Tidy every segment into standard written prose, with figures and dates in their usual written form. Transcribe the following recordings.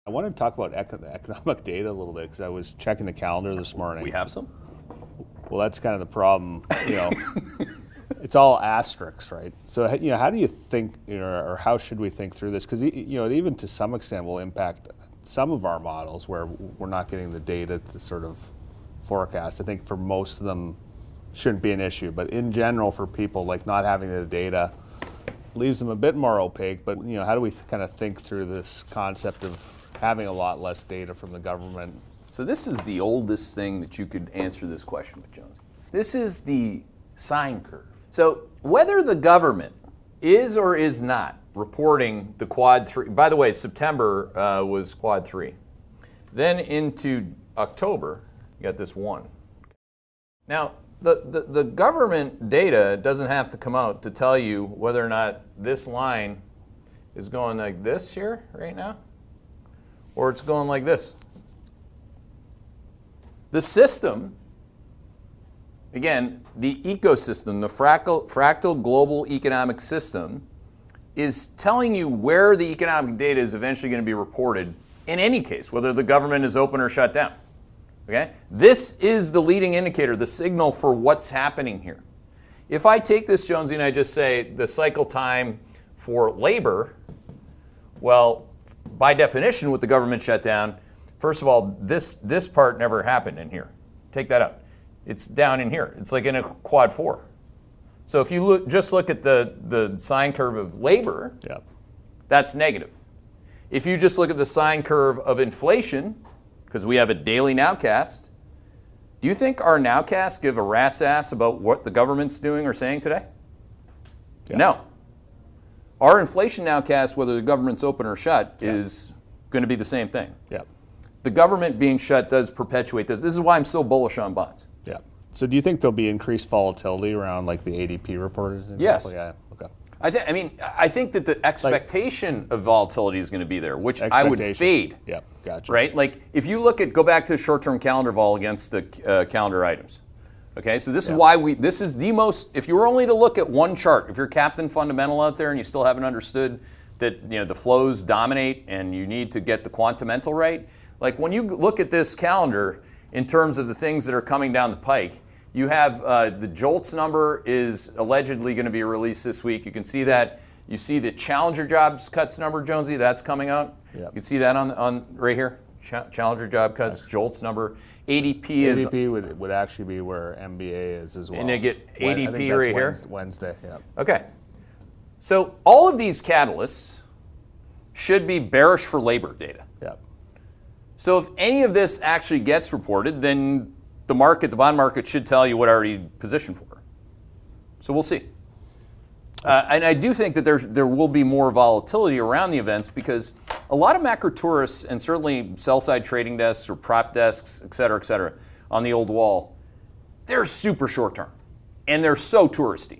I wanted to talk about economic data a little bit because I was checking the calendar this morning. We have some? Well, that's kind of the problem. It's all asterisks, right? So, how do you think, or how should we think through this? Because, it even to some extent will impact some of our models where we're not getting the data to sort of forecast. I think for most of them shouldn't be an issue, but in general for people, like not having the data leaves them a bit more opaque. But, how do we kind of think through this concept of having a lot less data from the government? So this is the oldest thing that you could answer this question with, Jones. This is the sine curve. So whether the government is or is not reporting the quad 3, by the way, September was quad 3. Then into October, you got this 1. Now, the government data doesn't have to come out to tell you whether or not this line is going like this here right now, or it's going like this. The system, again, the ecosystem, the fractal global economic system, is telling you where the economic data is eventually going to be reported in any case, whether the government is open or shut down. Okay? This is the leading indicator, the signal for what's happening here. If I take this, Jonesy, and I just say the cycle time for labor, well, by definition, with the government shutdown, first of all, this part never happened in here. Take that out. It's down in here. It's like in a quad 4. So if you just look at the sine curve of labor, that's negative. If you just look at the sine curve of inflation, because we have a daily nowcast, do you think our nowcasts give a rat's ass about what the government's doing or saying today? Yeah. No. Our inflation nowcast, whether the government's open or shut, is going to be the same thing. Yeah. The government being shut does perpetuate this. This is why I'm so bullish on bonds. Yeah. So do you think there'll be increased volatility around like the ADP reporters? Yes. Yeah. Okay. I think that the expectation of volatility is going to be there, which I would fade. Yeah, gotcha. Right? Like if you go back to short-term calendar vol against the calendar items. Okay, so this is why this is the most, if you were only to look at one chart, if you're Captain Fundamental out there and you still haven't understood that the flows dominate and you need to get the quantamental right, like when you look at this calendar in terms of the things that are coming down the pike, you have the JOLTS number is allegedly going to be released this week. You can see that. You see the Challenger jobs cuts number, Jonesy, that's coming out. Yep. You can see that on right here. Challenger job cuts, JOLTS number. ADP would actually be where MBA is as well. And they get ADP right here? Wednesday, yeah. Okay. So all of these catalysts should be bearish for labor data. Yeah. So if any of this actually gets reported, then the bond market should tell you what I already positioned for. So we'll see. And I do think that there will be more volatility around the events because a lot of macro tourists and certainly sell-side trading desks or prop desks, et cetera, on the old wall, they're super short-term. And they're so touristy,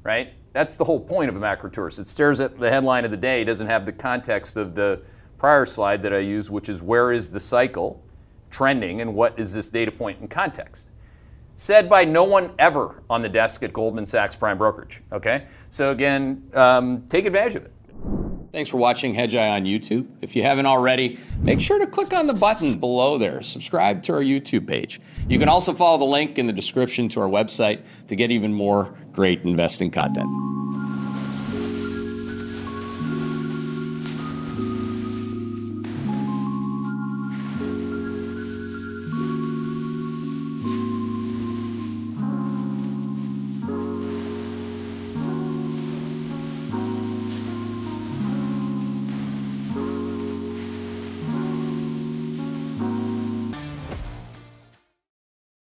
right? That's the whole point of a macro tourist. It stares at the headline of the day, doesn't have the context of the prior slide that I used, which is where is the cycle trending and what is this data point in context? Said by no one ever on the desk at Goldman Sachs Prime Brokerage, okay? So again, take advantage of it. Thanks for watching Hedgeye on YouTube. If you haven't already, make sure to click on the button below there. Subscribe to our YouTube page. You can also follow the link in the description to our website to get even more great investing content.